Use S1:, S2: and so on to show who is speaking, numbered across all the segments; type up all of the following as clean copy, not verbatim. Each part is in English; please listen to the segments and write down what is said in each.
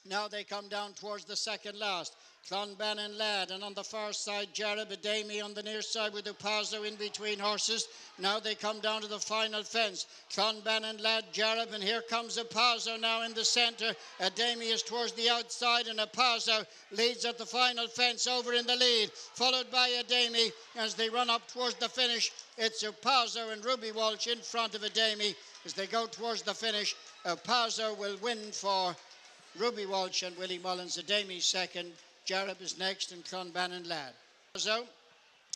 S1: Now they come down towards the second last. Clonbannon Lad, and on the far side, Jareb Adami on the near side with Upazo in between horses. Now they come down to the final fence. Clonbannon Lad, Jareb, and here comes Upazo now in the centre. Adami is towards the outside, and Upazo leads at the final fence over in the lead, followed by Adami as they run up towards the finish. It's Upazo and Ruby Walsh in front of Adami as they go towards the finish. Upazo will win for Ruby Walsh and Willie Mullins. Adami second. Jareb is next, and Clonbannon Lad. So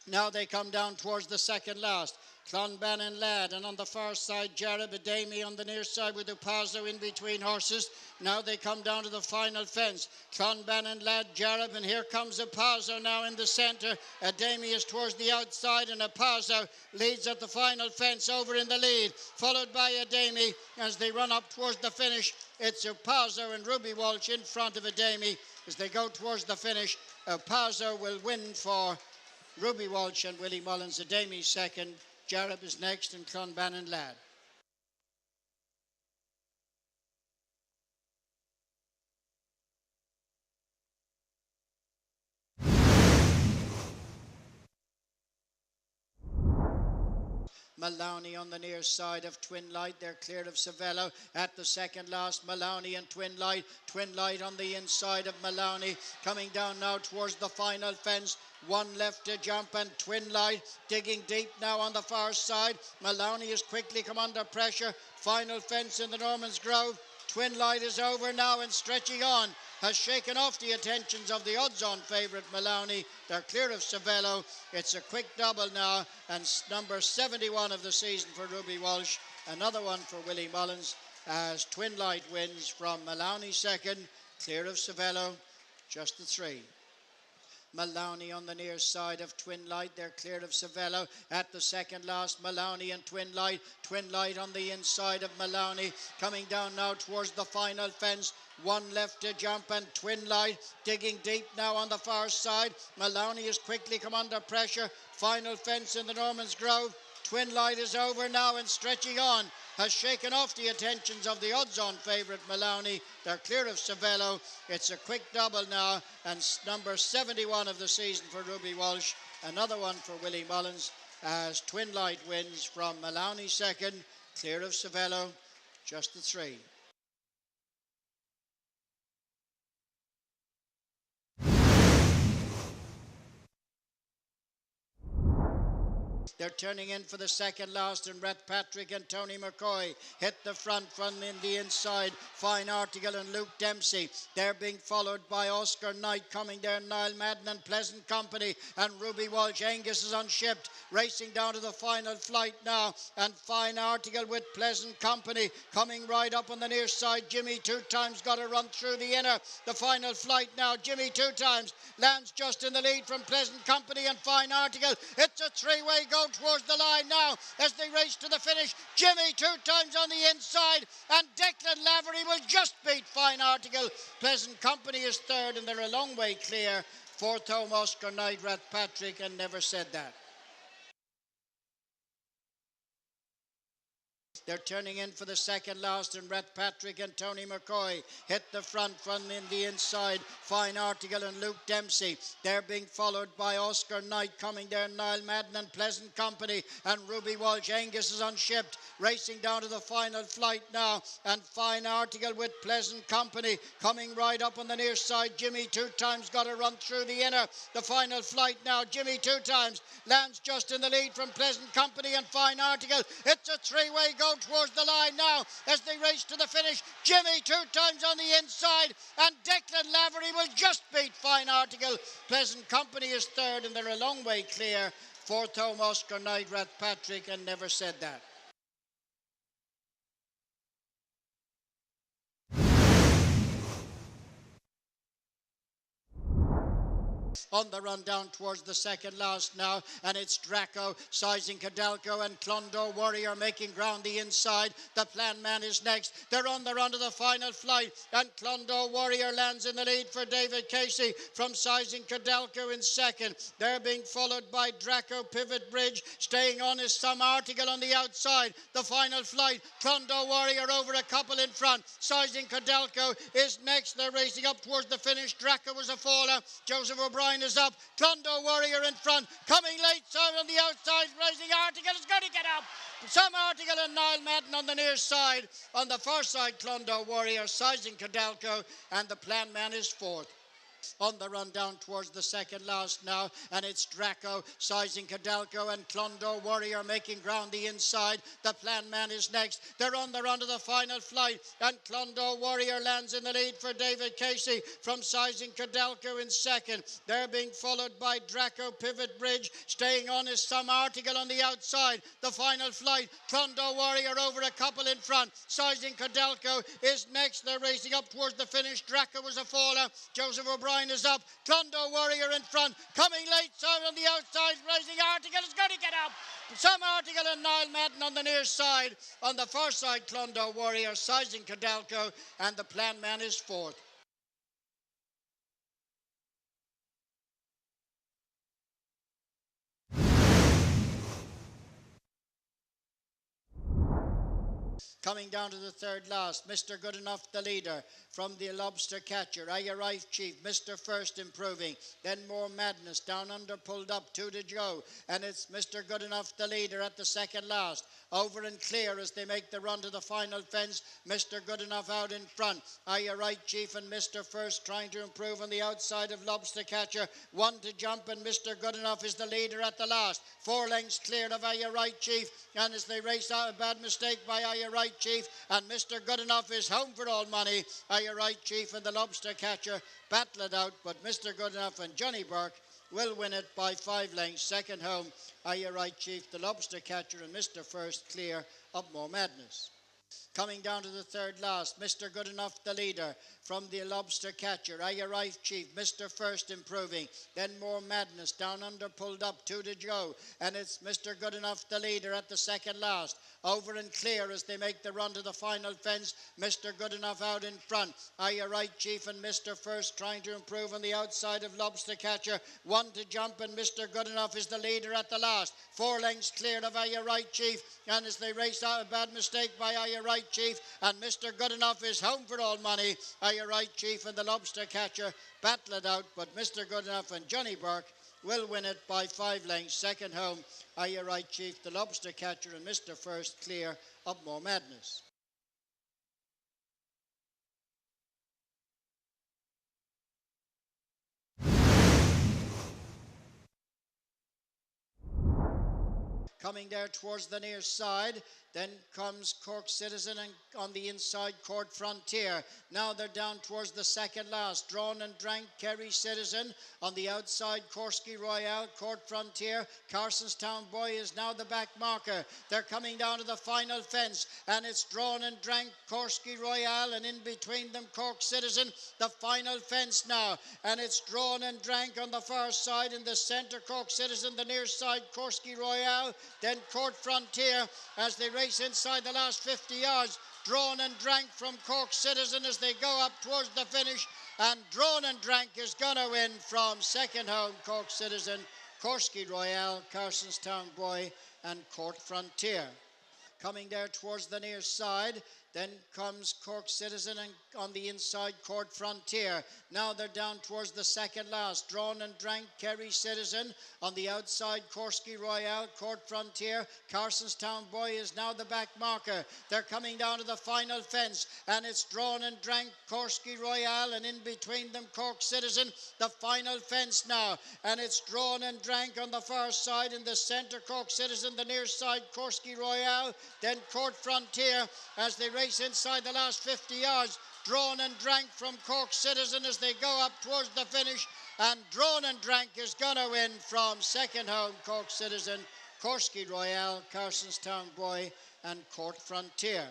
S1: now they come down towards the second last. Clonbannon Lad, and on the far side, Jareb Adami on the near side with Upazo in between horses. Now they come down to the final fence. Clonbannon Lad, Jareb, and here comes Upazo now in the centre. Adami is towards the outside, and Upazo leads at the final fence over in the lead, followed by Adami as they run up towards the finish. It's Upazo and Ruby Walsh in front of Adami as they go towards the finish. Upazo will win for Ruby Walsh and Willie Mullins. Adami second. Jareb is next, and Clonbannon Lad. Maloney on the near side of Twin Light. They're cleared of Savello at the second last. Maloney and Twin Light. Twin Light on the inside of Maloney. Coming down now towards the final fence. One left to jump, and Twin Light digging deep now on the far side. Maloney has quickly come under pressure. Final fence in the Norman's Grove. Twin Light is over now and stretching on. Has shaken off the attentions of the odds-on favourite Maloney. They're clear of Savello. It's a quick double now, and number 71 of the season for Ruby Walsh. Another one for Willie Mullins as Twin Light wins from Maloney second, clear of Savello, just the three. Maloney on the near side of Twin Light. They're cleared of Savello at the second last. Maloney and Twin Light. Twin Light on the inside of Maloney. Coming down now towards the final fence. One left to jump, and Twin Light digging deep now on the far side. Maloney has quickly come under pressure. Final fence in the Norman's Grove. Twin Light is over now and stretching on. Has shaken off the attentions of the odds-on favourite Maloney. They're clear of Savello. It's a quick double now, and number 71 of the season for Ruby Walsh. Another one for Willie Mullins as Twin Light wins from Maloney second, clear of Savello, just the three. They're turning in for the second last, and Rhett Patrick and Tony McCoy hit the front in the inside. Fine Article and Luke Dempsey. They're being followed by Oscar Knight coming there, Niall Madden and Pleasant Company, and Ruby Walsh. Angus is unshipped, racing down to the final flight now, and Fine Article with Pleasant Company coming right up on the near side. Jimmy two times got a run through the inner. The final flight now. Jimmy two times lands just in the lead from Pleasant Company and Fine Article. It's a three-way go towards the line now as they race to the finish. Jimmy two times on the inside, and Declan Lavery will just beat Fine Article. Pleasant Company is third, and they're a long way clear. Fourth home, Oscar Knight, Rhett Patrick, and Never Said That. They're turning in for the second last, and Rhett Patrick and Tony McCoy hit the front in the inside. Fine Article and Luke Dempsey. They're being followed by Oscar Knight coming there, Niall Madden and Pleasant Company, and Ruby Walsh. Angus is unshipped, racing down to the final flight now, and Fine Article with Pleasant Company coming right up on the near side. Jimmy two times got a run through the inner. The final flight now. Jimmy two times lands just in the lead from Pleasant Company and Fine Article. It's a three-way go towards the line now as they race to the finish. Jimmy two times on the inside, and Declan Lavery will just beat Fine Article. Pleasant Company is third, and they're a long way clear. Fourth home, Oscar Knight, Rhett Patrick, and Never Said That. On the run down towards the second last now, and it's Draco sizing Cadalco and Clondor Warrior making ground the inside. The Plan Man is next. They're on the run to the final flight, and Clondor Warrior lands in the lead for David Casey from sizing Cadalco in second. They're being followed by Draco Pivot Bridge. Staying on is Some Article on the outside. The final flight, Clondor Warrior over a couple in front. Sizing Cadalco is next. They're racing up towards the finish. Draco was a faller. Joseph O'Brien is up. Clondor Warrior in front. Coming late, so on the outside, Racing Article is going to get up. Some Article and Niall Madden on the near side. On the far side, Clondor Warrior sizing Cadalco, and the Plan Man is fourth. On the run down towards the second last now, and it's Draco sizing Cadalco and Clondor Warrior making ground the inside. The Plan Man is next. They're on the run to the final flight, and Clondor Warrior lands in the lead for David Casey from sizing Cadalco in second. They're being followed by Draco Pivot Bridge. Staying on is Some Article on the outside. The final flight, Clondor Warrior over a couple in front. Sizing Cadalco is next. They're racing up towards the finish. Draco was a faller. Joseph O'Brien is up. Clondor Warrior in front. Coming late, so on the outside, Racing Article is going to get up. Some Article and Niall Madden on the near side. On the far side, Clondor Warrior sizing Cadalco, and the Plan Man is fourth. Coming down to the third last, Mr. Goodenough, the leader, from the Lobster Catcher. Are You Right, Chief? Mr. First improving. Then More Madness, down under, pulled up, 2 to go. And it's Mr. Goodenough, the leader, at the second last. Over and clear as they make the run to the final fence. Mr. Goodenough out in front. Are You Right, Chief? And Mr. First trying to improve on the outside of Lobster Catcher. 1 to jump, and Mr. Goodenough is the leader at the last. 4 lengths cleared of Are You Right, Chief? And as they race out, a bad mistake by Are You Right, Chief? And Mr. Goodenough is home for all money. Are You Right, Chief? And the Lobster Catcher battle it out, but Mr. Goodenough and Johnny Burke will win it by 5 lengths. Second home, Are You Right, Chief? The Lobster Catcher and Mr. First clear of More Madness. Coming down to the third last, Mr. Goodenough, the leader, from the Lobster Catcher. Are You Right, Chief? Mr. First improving. Then More Madness, down under, pulled up, 2 to go. And it's Mr. Goodenough, the leader, at the second last. Over and clear as they make the run to the final fence. Mr. Goodenough out in front. Are You Right, Chief? And Mr. First trying to improve on the outside of Lobster Catcher. 1 to jump, and Mr. Goodenough is the leader at the last. 4 lengths cleared of Are You Right, Chief? And as they race out, a bad mistake by Are You Right, Chief? And Mr. Goodenough is home for all money. Are You Right, Chief? And the Lobster Catcher battle it out, but Mr. Goodenough and Johnny Burke will win it by 5 lengths. Second home, Are You Right, Chief? The Lobster Catcher and Mr. First clear of More Madness. Coming there towards the near side, then comes Cork Citizen, and on the inside, Court Frontier. Now they're down towards the second last. Drawn and Drank, Kerry Citizen. On the outside, Korsky Royale, Court Frontier. Carsonstown Boy is now the back marker. They're coming down to the final fence, and it's Drawn and Drank, Korsky Royale, and in between them, Cork Citizen. The final fence now, and it's Drawn and Drank on the far side. In the centre, Cork Citizen. The near side, Korsky Royale. Then Court Frontier as they race inside the last 50 yards. Drawn and Drank from Cork Citizen as they go up towards the finish. And Drawn and Drank is going to win from second home, Cork Citizen, Korsky Royale, Carsonstown Boy, and Court Frontier. Coming there towards the near side, then comes Cork Citizen, and on the inside, Court Frontier. Now they're down towards the second last. Drawn and Drank, Kerry Citizen. On the outside, Korsky Royale, Court Frontier. Carsonstown Boy is now the back marker. They're coming down to the final fence, and it's Drawn and Drank, Korsky Royale, and in between them, Cork Citizen. The final fence now, and it's Drawn and Drank on the far side. In the centre, Cork Citizen. The near side, Korsky Royale. Then Court Frontier as they race inside the last 50 yards. Drawn and Drank from Cork Citizen as they go up towards the finish. And Drawn and Drank is going to win from second home, Cork Citizen, Korsky Royale, Carsonstown Boy, and Court Frontier.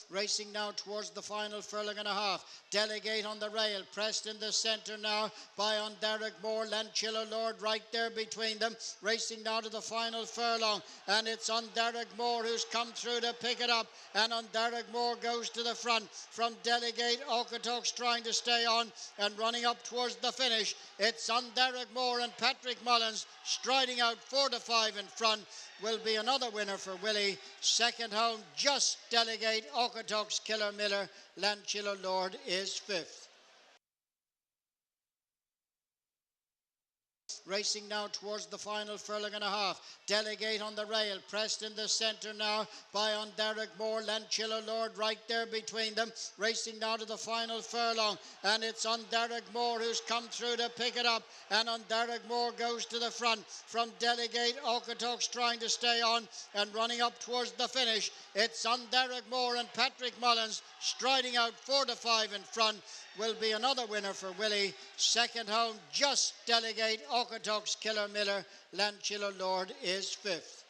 S1: Racing now towards the final furlong and a half. Delegate on the rail, pressed in the centre now by on Derek Moore, Lanchillo Lord right there between them. Racing now to the final furlong, and it's on Derek Moore who's come through to pick it up, and on Derek Moore goes to the front from Delegate. Okotoks trying to stay on and running up towards the finish. It's on Derek Moore, and Patrick Mullins striding out 4 to 5 in front. Will be another winner for Willie. Second home, just Delegate. Okotoks, Killer Miller. Lanchillo Lord is fifth. Racing now towards the final furlong and a half. Delegate on the rail, pressed in the centre now by on Derek Moore, Lanchillo Lord right there between them. Racing now to the final furlong, and it's on Derek Moore who's come through to pick it up, and on Derek Moore goes to the front from Delegate. Okotoks trying to stay on and running up towards the finish. It's on Derek Moore, and Patrick Mullins striding out 4 to 5 in front. Will be another winner for Willie. Second home, just Delegate. Okotoks, Killer Miller. Lanchillo Lord is fifth.